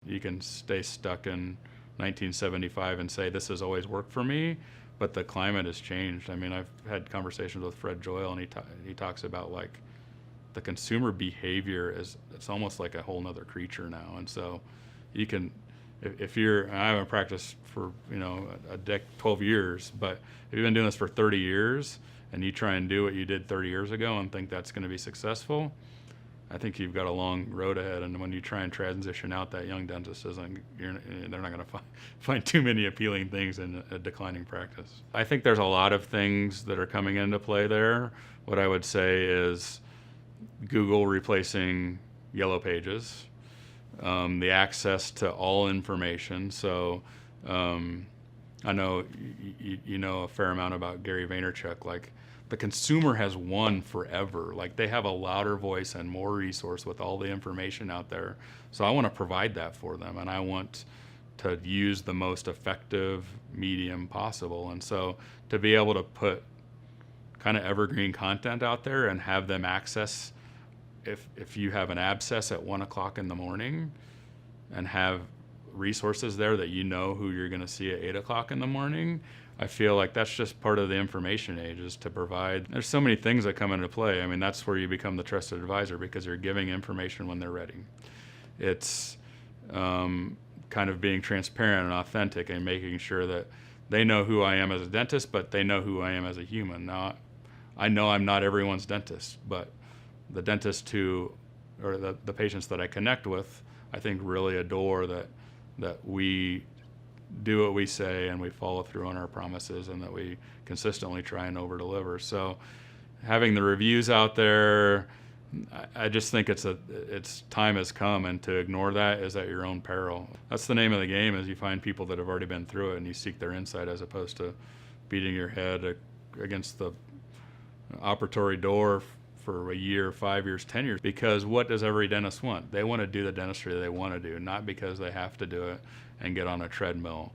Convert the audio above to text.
You can stay stuck in 1975 and say this has always worked for me, but the climate has changed. I mean, I've had conversations with Fred Joyle, and he talks about like the consumer behavior is, it's almost like a whole nother creature now. And so you can, if you're, I haven't practiced for 12 years, but if you've been doing this for 30 years and you try and do what you did 30 years ago and think that's going to be successful, I think you've got a long road ahead. And when you try and transition out, that young dentist isn't, they're not going to find too many appealing things in a declining practice. I think there's a lot of things that are coming into play there. What I would say is Google replacing Yellow Pages, the access to all information. So I know you know a fair amount about Gary Vaynerchuk. Like, the consumer has won forever. Like, they have a louder voice and more resource with all the information out there. So I want to provide that for them, and I want to use the most effective medium possible. And so to be able to put kind of evergreen content out there and have them access, if you have an abscess at 1 o'clock in the morning, and have resources there that you know who you're going to see at 8 o'clock in the morning, I feel like that's just part of the information age, is to provide. There's so many things that come into play. I mean, that's where you become the trusted advisor, because you're giving information when they're ready. It's kind of being transparent and authentic and making sure that they know who I am as a dentist, but they know who I am as a human. Now, I know I'm not everyone's dentist, but the dentist who, or the patients that I connect with, I think really adore that we do what we say and we follow through on our promises, and that we consistently try and over deliver. So having the reviews out there, I just think it's time has come, and to ignore that is at your own peril. That's the name of the game, is you find people that have already been through it and you seek their insight, as opposed to beating your head against the operatory door for a year, 5 years, 10 years. Because what does every dentist want? They want to do the dentistry they want to do, not because they have to do it and get on a treadmill.